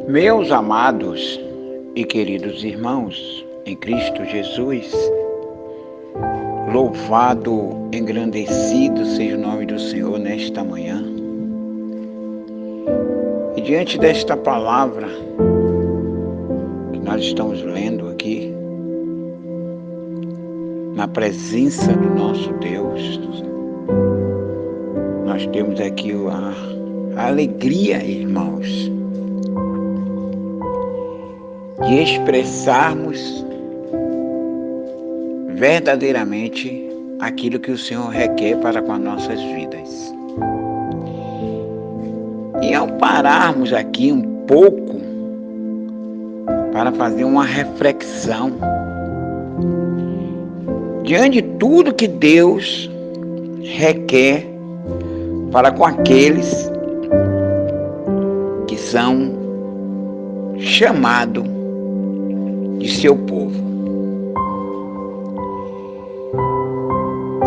Meus amados e queridos irmãos em Cristo Jesus, louvado, engrandecido seja o nome do Senhor nesta manhã. E diante desta palavra que nós estamos lendo aqui, na presença do nosso Deus, nós temos aqui a alegria, irmãos, de expressarmos verdadeiramente aquilo que o Senhor requer para com as nossas vidas. E ao pararmos aqui um pouco para fazer uma reflexão diante de tudo que Deus requer para com aqueles que são chamados de seu povo.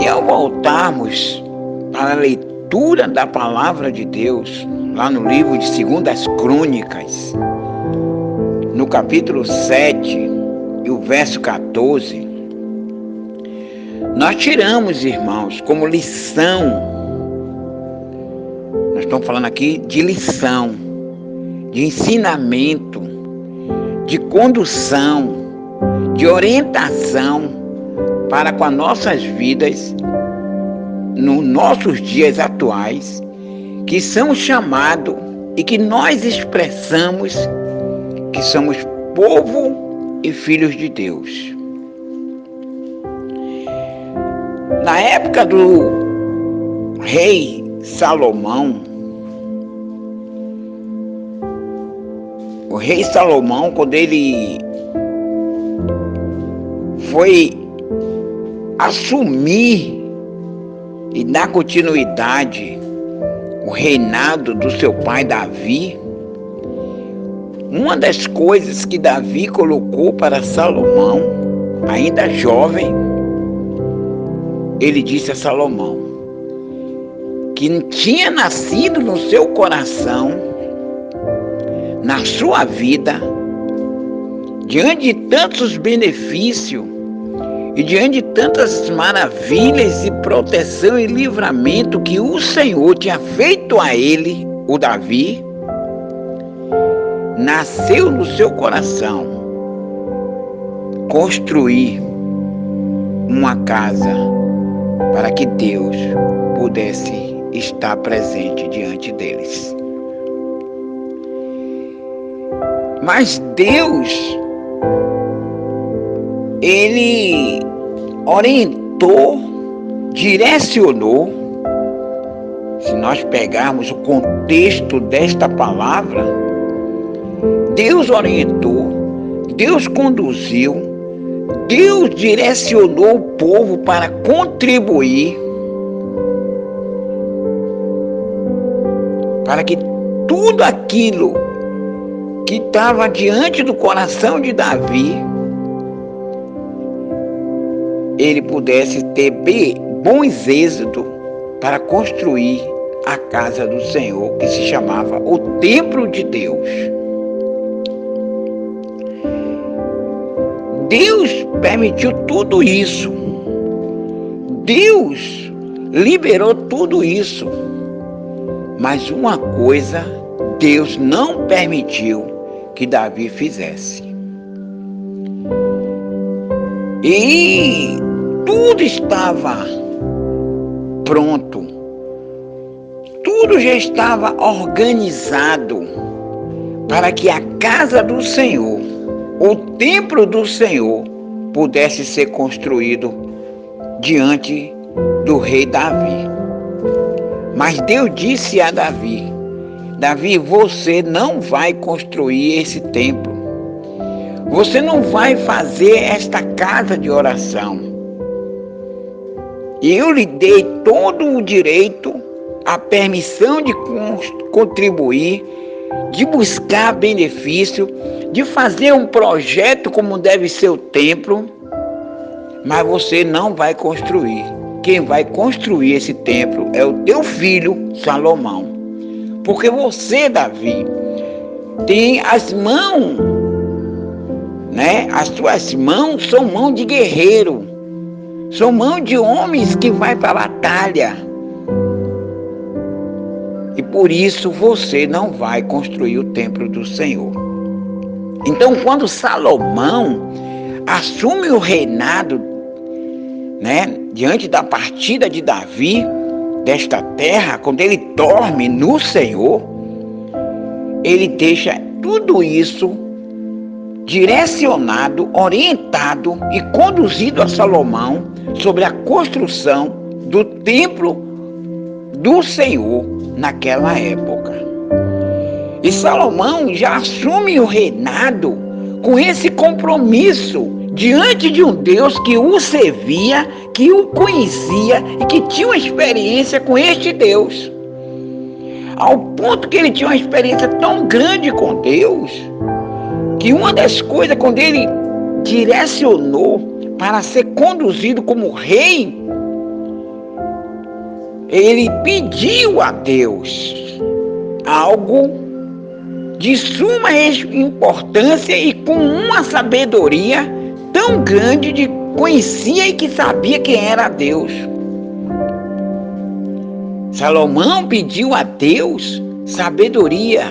E ao voltarmos para a leitura da palavra de Deus, lá no livro de 2 Crônicas, no capítulo 7 e o verso 14, nós tiramos, irmãos, como lição, nós estamos falando aqui de lição, de ensinamento, de condução, de orientação para com as nossas vidas, nos nossos dias atuais, que são chamados e que nós expressamos que somos povo e filhos de Deus. Na época do rei Salomão, o rei Salomão, quando ele foi assumir e dar continuidade ao reinado do seu pai Davi, uma das coisas que Davi colocou para Salomão, ainda jovem, ele disse a Salomão que tinha nascido no seu coração, na sua vida, diante de tantos benefícios e diante de tantas maravilhas e proteção e livramento que o Senhor tinha feito a ele, o Davi, nasceu no seu coração construir uma casa para que Deus pudesse estar presente diante deles. Mas Deus, Ele orientou, direcionou. Se nós pegarmos o contexto desta palavra, Deus orientou, Deus conduziu, Deus direcionou o povo para contribuir para que tudo aquilo que estava diante do coração de Davi, ele pudesse ter bons êxitos para construir a casa do Senhor, que se chamava o Templo de Deus. Deus permitiu tudo isso. Deus liberou tudo isso. Mas uma coisa Deus não permitiu que Davi fizesse. E tudo estava pronto. Tudo já estava organizado para que a casa do Senhor, o templo do Senhor, pudesse ser construído diante do rei Davi. Mas Deus disse a Davi: Davi, você não vai construir esse templo. Você não vai fazer esta casa de oração. E eu lhe dei todo o direito, a permissão de contribuir, de buscar benefício, de fazer um projeto como deve ser o templo, mas você não vai construir. Quem vai construir esse templo é o teu filho Salomão. Porque você, Davi, tem as mãos, né? As suas mãos são mãos de guerreiro, são mãos de homens que vai para a batalha. E por isso você não vai construir o templo do Senhor. Então, quando Salomão assume o reinado, né, diante da partida de Davi desta terra, quando ele dorme no Senhor, ele deixa tudo isso direcionado, orientado e conduzido a Salomão sobre a construção do templo do Senhor naquela época. E Salomão já assume o reinado com esse compromisso diante de um Deus que o servia, que o conhecia e que tinha uma experiência com este Deus. Ao ponto que ele tinha uma experiência tão grande com Deus, que uma das coisas, quando ele direcionou para ser conduzido como rei, ele pediu a Deus algo de suma importância e com uma sabedoria tão grande de conhecia e que sabia quem era Deus. Salomão pediu a Deus sabedoria,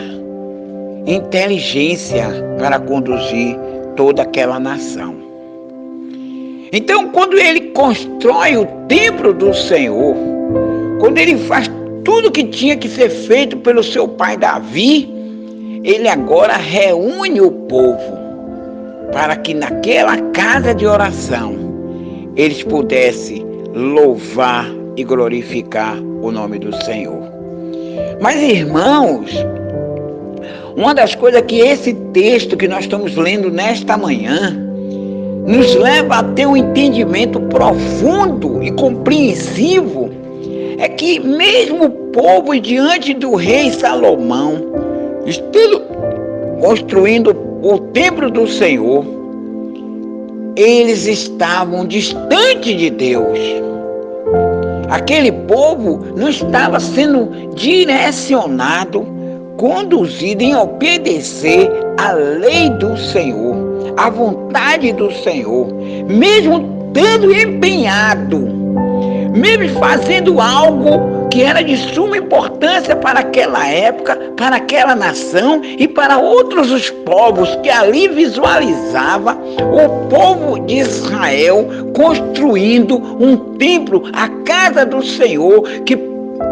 inteligência para conduzir toda aquela nação. Então, quando ele constrói o templo do Senhor, quando ele faz tudo que tinha que ser feito pelo seu pai Davi, ele agora reúne o povo para que naquela casa de oração eles pudessem louvar e glorificar o nome do Senhor. Mas, irmãos, uma das coisas que esse texto que nós estamos lendo nesta manhã nos leva a ter um entendimento profundo e compreensivo é que mesmo o povo diante do rei Salomão, estando construindo o templo do Senhor, eles estavam distantes de Deus. Aquele povo não estava sendo direcionado, conduzido em obedecer à lei do Senhor, à vontade do Senhor, mesmo estando empenhado, mesmo fazendo algo que era de suma importância para aquela época, para aquela nação e para outros os povos que ali visualizava o povo de Israel construindo um templo, a casa do Senhor, que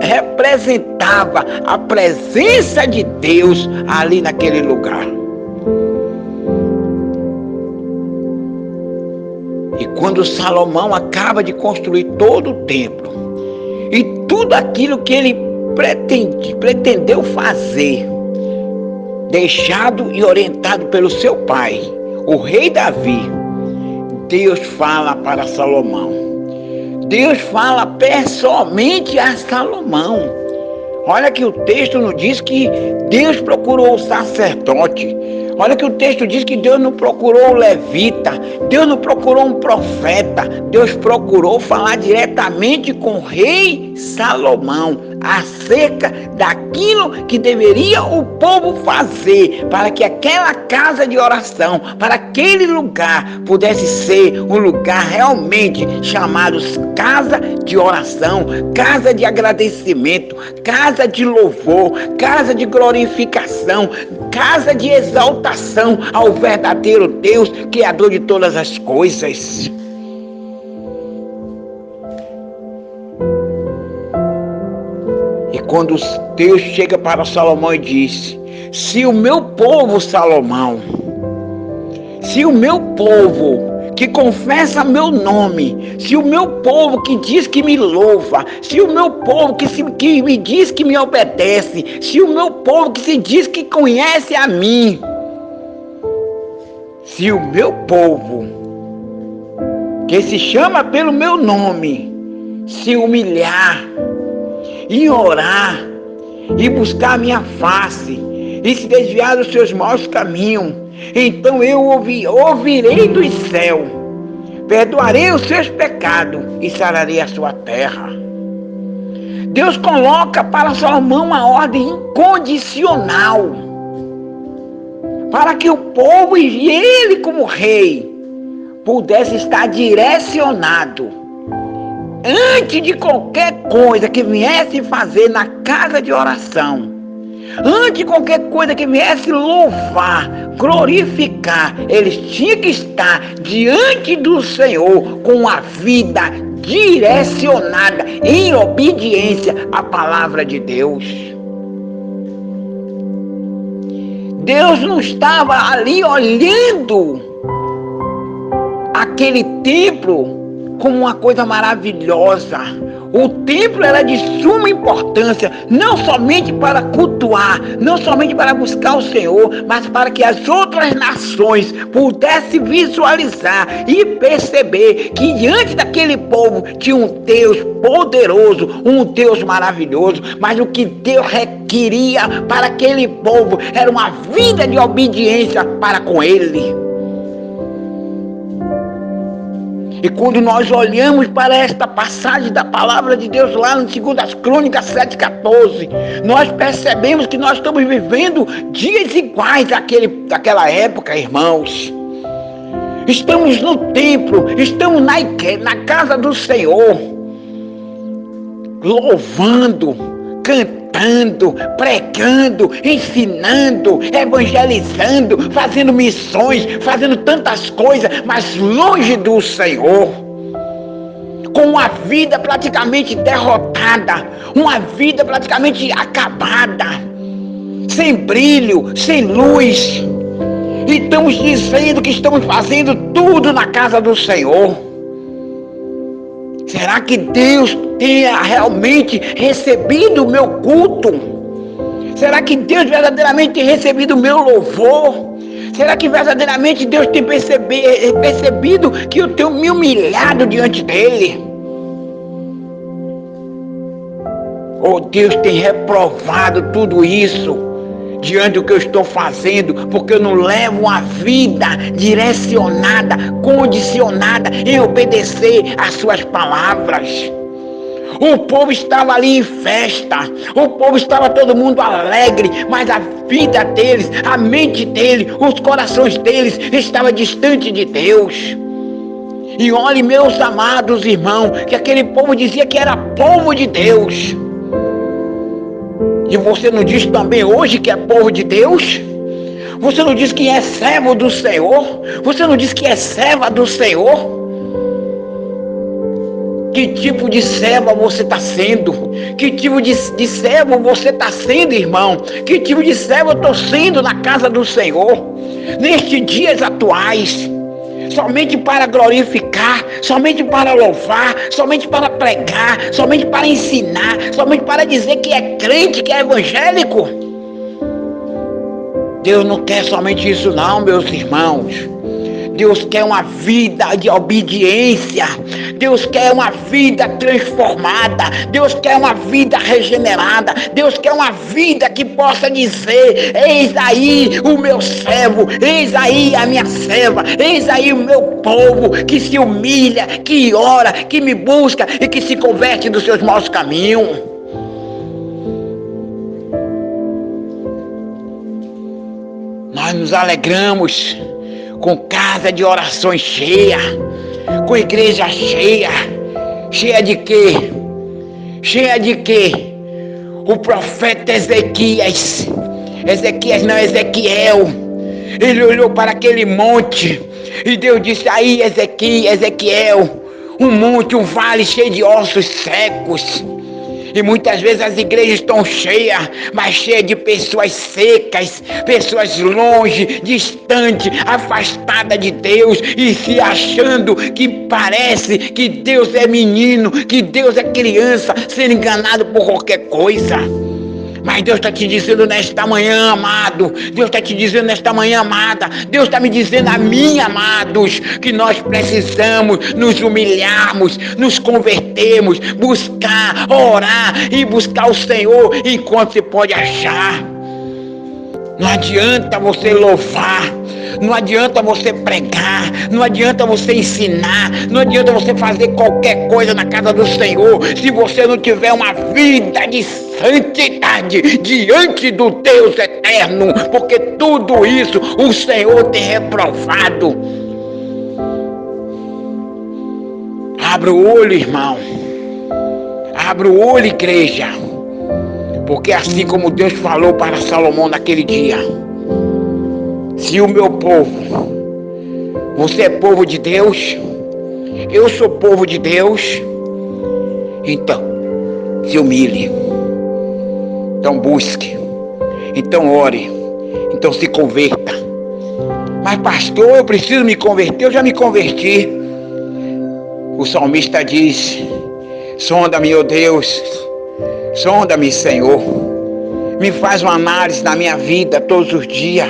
representava a presença de Deus ali naquele lugar. E quando Salomão acaba de construir todo o templo e tudo aquilo que ele pretendeu fazer, deixado e orientado pelo seu pai, o rei Davi, Deus fala para Salomão. Deus fala pessoalmente a Salomão. Olha que o texto não diz que Deus procurou o sacerdote. Olha que o texto diz que Deus não procurou o levita. Deus não procurou um profeta. Deus procurou falar diretamente com o rei Salomão acerca daquilo que deveria o povo fazer para que aquela casa de oração, para aquele lugar pudesse ser um lugar realmente chamado casa de oração, casa de agradecimento, casa de louvor, casa de glorificação, casa de exaltação ao verdadeiro Deus, Criador de todas as coisas. E quando Deus chega para Salomão e diz: se o meu povo, Salomão, se o meu povo que confessa meu nome, se o meu povo que diz que me louva, se o meu povo que me diz que me obedece, se o meu povo que se diz que conhece a mim, se o meu povo que se chama pelo meu nome se humilhar e orar e buscar a minha face e se desviar dos seus maus caminhos, então eu ouvirei do céu, perdoarei os seus pecados e sararei a sua terra. Deus coloca para Salomão uma ordem incondicional. para que o povo e ele como rei pudesse estar direcionado antes de qualquer coisa que viesse fazer na casa de oração, antes de qualquer coisa que viesse louvar, glorificar, eles tinham que estar diante do Senhor com a vida direcionada em obediência à palavra de Deus. Deus não estava ali olhando aquele templo como uma coisa maravilhosa. O templo era de suma importância, não somente para cultuar, não somente para buscar o Senhor, mas para que as outras nações pudessem visualizar e perceber que diante daquele povo tinha um Deus poderoso, um Deus maravilhoso, mas o que Deus requeria para aquele povo era uma vida de obediência para com Ele. E quando nós olhamos para esta passagem da palavra de Deus lá no 2 Crônicas 7,14, nós percebemos que nós estamos vivendo dias iguais daquela época, irmãos. Estamos no templo, estamos na casa do Senhor, louvando, cantando, pregando, ensinando, evangelizando, fazendo missões, fazendo tantas coisas, mas longe do Senhor, com uma vida praticamente derrotada, uma vida praticamente acabada, sem brilho, sem luz. E estamos dizendo que estamos fazendo tudo na casa do Senhor. Será que Deus tenha realmente recebido o meu culto? Será que Deus verdadeiramente tem recebido o meu louvor? Será que verdadeiramente Deus tem percebido que eu tenho me humilhado diante dEle? Ou Deus tem reprovado tudo isso diante do que eu estou fazendo, porque eu não levo uma vida direcionada, condicionada em obedecer às suas palavras? O povo estava ali em festa, o povo estava todo mundo alegre, mas a vida deles, a mente deles, os corações deles estavam distantes de Deus. E olhe, meus amados irmãos, que aquele povo dizia que era povo de Deus. E você não diz também hoje que é povo de Deus? Você não diz que é servo do Senhor? Você não diz que é serva do Senhor? Que tipo de serva você está sendo? Que tipo de servo você está sendo, irmão? Que tipo de servo eu estou sendo na casa do Senhor? Nestes dias atuais, somente para glorificar, somente para louvar, somente para pregar, somente para ensinar, somente para dizer que é crente, que é evangélico? Deus não quer somente isso não, meus irmãos. Deus quer uma vida de obediência. Deus quer uma vida transformada. Deus quer uma vida regenerada. Deus quer uma vida que possa dizer: eis aí o meu servo, eis aí a minha serva, eis aí o meu povo que se humilha, que ora, que me busca e que se converte dos seus maus caminhos. Nós nos alegramos com casa de orações cheia, com igreja cheia. Cheia de quê? Cheia de quê? O profeta Ezequiel, ele olhou para aquele monte e Deus disse: aí Ezequiel, um monte, um vale cheio de ossos secos. E muitas vezes as igrejas estão cheias, mas cheias de pessoas secas, pessoas longe, distante, afastada de Deus e se achando que parece que Deus é menino, que Deus é criança, sendo enganado por qualquer coisa. Mas Deus está te dizendo nesta manhã, amado, Deus está te dizendo nesta manhã, amada, Deus está me dizendo a mim, amados, que nós precisamos nos humilharmos, nos convertermos, buscar, orar e buscar o Senhor enquanto se pode achar. Não adianta você louvar, Não adianta você pregar, não adianta você ensinar, não adianta você fazer qualquer coisa na casa do Senhor se você não tiver uma vida de santidade diante do Deus eterno, porque tudo isso o Senhor tem reprovado. Abra o olho, irmão. Abra o olho, igreja. Porque assim como Deus falou para Salomão naquele dia: se o meu povo, você é povo de Deus, eu sou povo de Deus, então se humilhe, então busque, então ore, então se converta. Mas pastor, eu preciso me converter, eu já me converti. O salmista diz: sonda-me, ó Deus, sonda-me, Senhor, me faz uma análise na minha vida todos os dias.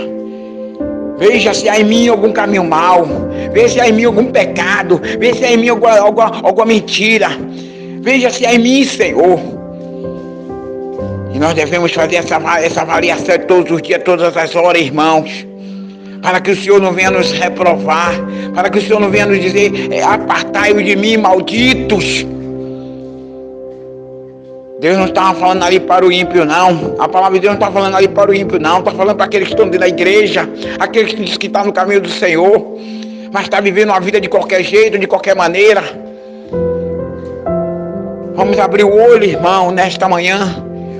Veja se há em mim algum caminho mau, veja se há em mim algum pecado, veja se há em mim alguma mentira, veja se há em mim, Senhor. E nós devemos fazer essa avaliação todos os dias, todas as horas, irmãos, para que o Senhor não venha nos reprovar, para que o Senhor não venha nos dizer: apartai-vos de mim, malditos. Deus não estava falando ali para o ímpio, não. A palavra de Deus não está falando ali para o ímpio, não. Está falando para aqueles que estão dentro da igreja, aqueles que dizem que estão no caminho do Senhor, mas está vivendo uma vida de qualquer jeito, de qualquer maneira. Vamos abrir o olho, irmão, nesta manhã.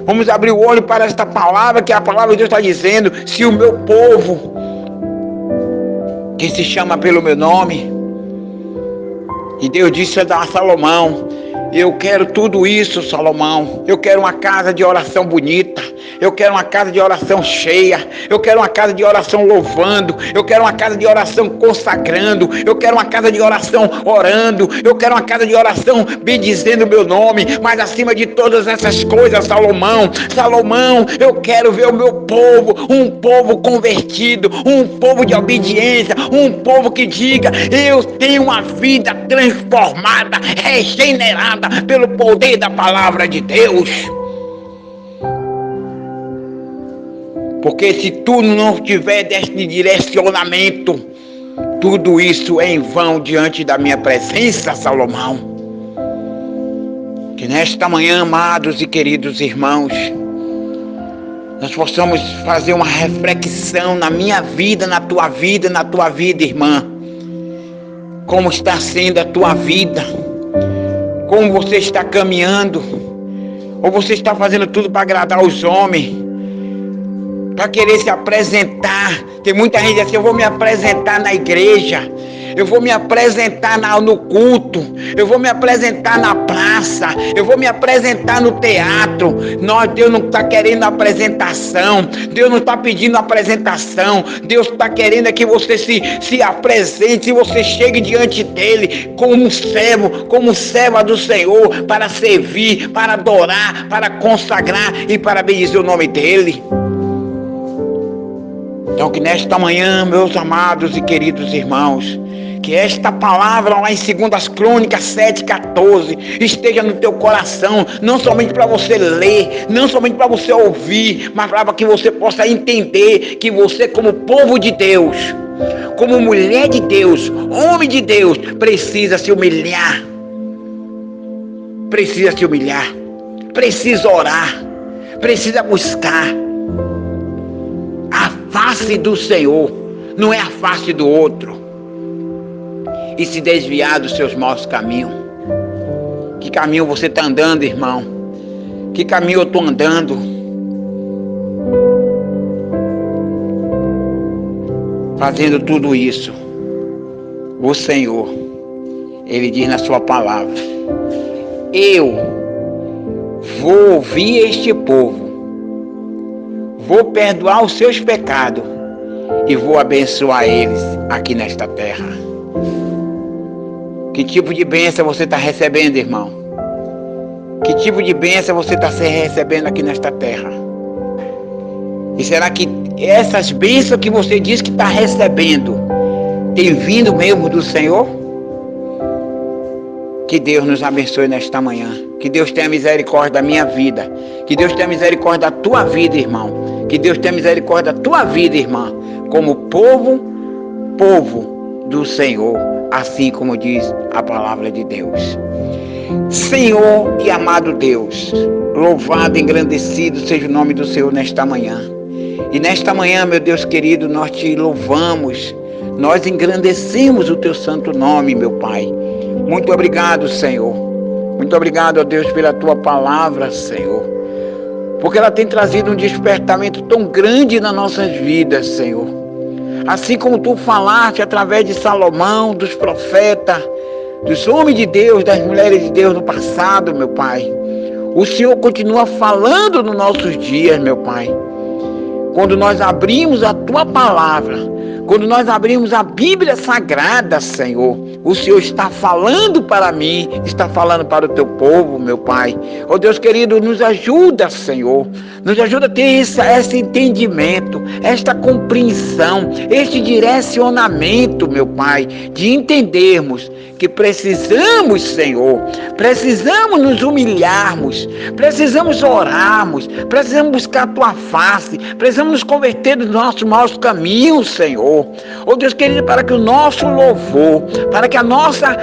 Vamos abrir o olho para esta palavra, que a palavra de Deus está dizendo: se o meu povo, que se chama pelo meu nome. E Deus disse a Salomão: eu quero tudo isso, Salomão. Eu quero uma casa de oração bonita. Eu quero uma casa de oração cheia. Eu quero uma casa de oração louvando. Eu quero uma casa de oração consagrando. Eu quero uma casa de oração orando. Eu quero uma casa de oração bendizendo o meu nome. Mas acima de todas essas coisas, Salomão, eu quero ver o meu povo, um povo convertido, um povo de obediência, um povo que diga: eu tenho uma vida transformada, regenerada pelo poder da palavra de Deus. Porque se tu não tiver deste direcionamento, tudo isso é em vão diante da minha presença, Salomão. Que nesta manhã, amados e queridos irmãos, nós possamos fazer uma reflexão na minha vida, na tua vida, irmã. Como está sendo a tua vida? Como você está caminhando? Ou você está fazendo tudo para agradar os homens? Para querer se apresentar? Tem muita gente assim: eu vou me apresentar na igreja, eu vou me apresentar no culto, eu vou me apresentar na praça, eu vou me apresentar no teatro. Deus não está querendo apresentação, Deus não está pedindo apresentação. Deus está querendo que você se apresente, se você chegue diante dele como servo, como serva do Senhor, para servir, para adorar, para consagrar e para bendizer o nome dele. Então que nesta manhã, meus amados e queridos irmãos, que esta palavra lá em 2 Crônicas 7,14 esteja no teu coração, não somente para você ler, não somente para você ouvir, mas para que você possa entender que você, como povo de Deus, como mulher de Deus, homem de Deus, precisa se humilhar, precisa orar, precisa buscar a face do Senhor, não é a face do outro, e se desviar dos seus maus caminhos. Que caminho você está andando, irmão? Que caminho eu estou andando? Fazendo tudo isso, o Senhor, Ele diz na sua palavra: eu vou ouvir este povo, vou perdoar os seus pecados e vou abençoar eles aqui nesta terra. Que tipo de bênção você está recebendo, irmão? Que tipo de bênção você está recebendo aqui nesta terra? E será que essas bênçãos que você diz que está recebendo tem vindo mesmo do Senhor? Que Deus nos abençoe nesta manhã. Que Deus tenha misericórdia da minha vida. Que Deus tenha misericórdia da tua vida, irmão. Que Deus tenha misericórdia da tua vida, irmã. Como povo povo do Senhor, assim como diz a palavra de Deus. Senhor e amado Deus, louvado e engrandecido seja o nome do Senhor nesta manhã. E nesta manhã, meu Deus querido, nós te louvamos, nós engrandecemos o teu santo nome, meu Pai. Muito obrigado, Senhor. Muito obrigado, ó Deus, pela tua palavra, Senhor. Porque ela tem trazido um despertamento tão grande nas nossas vidas, Senhor. Assim como tu falaste através de Salomão, dos profetas, dos homens de Deus, das mulheres de Deus no passado, meu Pai. O Senhor continua falando nos nossos dias, meu Pai. Quando nós abrimos a tua palavra, quando nós abrimos a Bíblia Sagrada, Senhor, o Senhor está falando para mim, está falando para o teu povo, meu Pai. Oh Deus querido, nos ajuda, Senhor. Nos ajuda a ter esse entendimento, esta compreensão, este direcionamento, meu Pai, de entendermos que precisamos, Senhor, precisamos nos humilharmos, precisamos orarmos, precisamos buscar a tua face, precisamos nos converter dos nossos maus caminhos, Senhor. Oh Deus querido, para que o nosso louvor, para que a nossa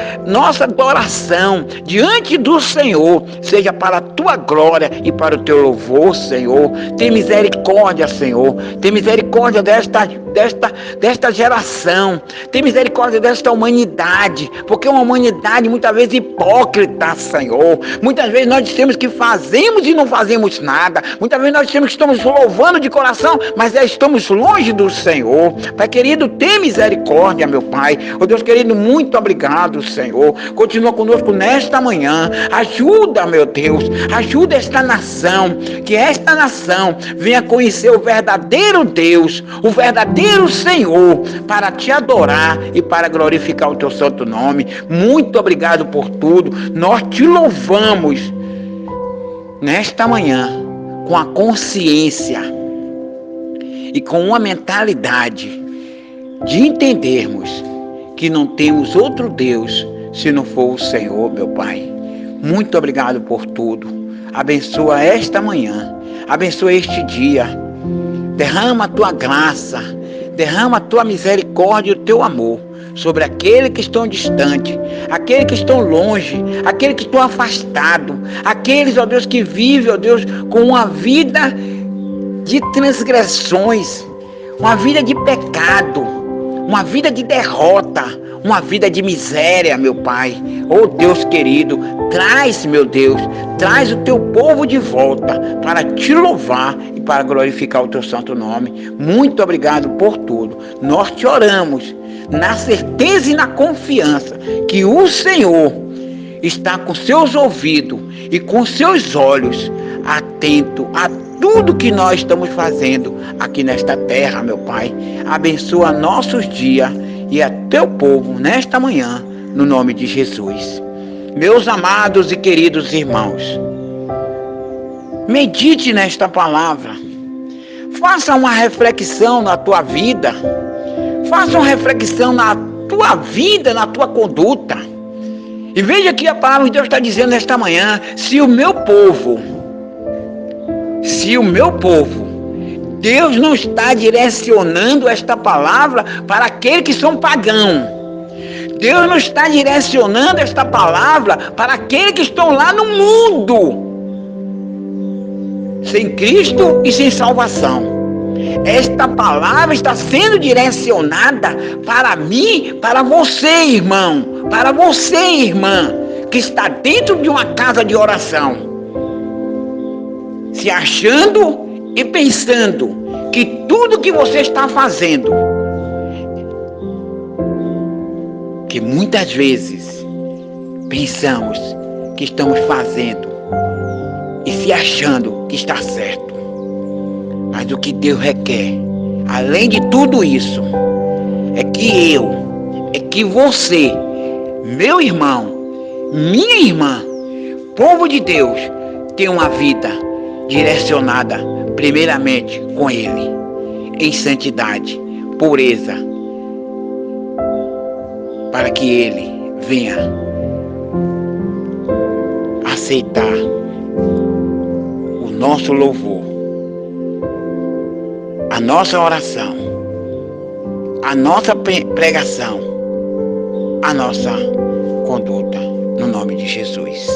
adoração diante do Senhor seja para a tua glória e para o teu louvor, Senhor. Tem misericórdia, Senhor. Tem misericórdia desta geração. Tem misericórdia desta humanidade, porque é uma humanidade muitas vezes hipócrita, Senhor. Muitas vezes nós dizemos que fazemos e não fazemos nada. Muitas vezes nós dizemos que estamos louvando de coração, mas estamos longe do Senhor. Pai querido, tem misericórdia, meu Pai. Oh Deus querido, muito obrigado, Senhor. Continua conosco nesta manhã. Ajuda, meu Deus. Ajuda esta nação. Que esta nação venha conhecer o verdadeiro Deus, o verdadeiro Senhor, para te adorar e para glorificar o teu santo nome. Muito obrigado por tudo. Nós te louvamos nesta manhã com a consciência e com uma mentalidade de entendermos que não temos outro Deus se não for o Senhor, meu Pai. Muito obrigado por tudo. Abençoa esta manhã, abençoa este dia. Derrama a tua graça, derrama a tua misericórdia e o teu amor sobre aqueles que estão distantes, aqueles que estão longe, aqueles que estão afastados, aqueles, ó Deus, que vivem, ó Deus, com uma vida de transgressões, uma vida de pecado, uma vida de derrota, uma vida de miséria, meu Pai. Oh Deus querido, traz, meu Deus, traz o teu povo de volta para te louvar e para glorificar o teu santo nome. Muito obrigado por tudo. Nós te oramos na certeza e na confiança que o Senhor está com seus ouvidos e com seus olhos atento a tudo que nós estamos fazendo aqui nesta terra, meu Pai. Abençoa nossos dias e a teu povo nesta manhã, no nome de Jesus. Meus amados e queridos irmãos, medite nesta palavra. Faça uma reflexão na tua vida. Faça uma reflexão na tua vida, na tua conduta. E veja que a palavra de Deus está dizendo nesta manhã: se o meu povo, Deus não está direcionando esta palavra para aqueles que são pagãos. Deus não está direcionando esta palavra para aqueles que estão lá no mundo, sem Cristo e sem salvação. Esta palavra está sendo direcionada para mim, para você, irmão, para você, irmã, que está dentro de uma casa de oração, se achando e pensando que tudo que você está fazendo, que muitas vezes pensamos que estamos fazendo e se achando que está certo. Mas o que Deus requer, além de tudo isso, é que você, meu irmão, minha irmã, povo de Deus, tenha uma vida direcionada primeiramente com Ele, em santidade, pureza, para que Ele venha aceitar o nosso louvor, a nossa oração a nossa pregação, a nossa conduta, no nome de Jesus.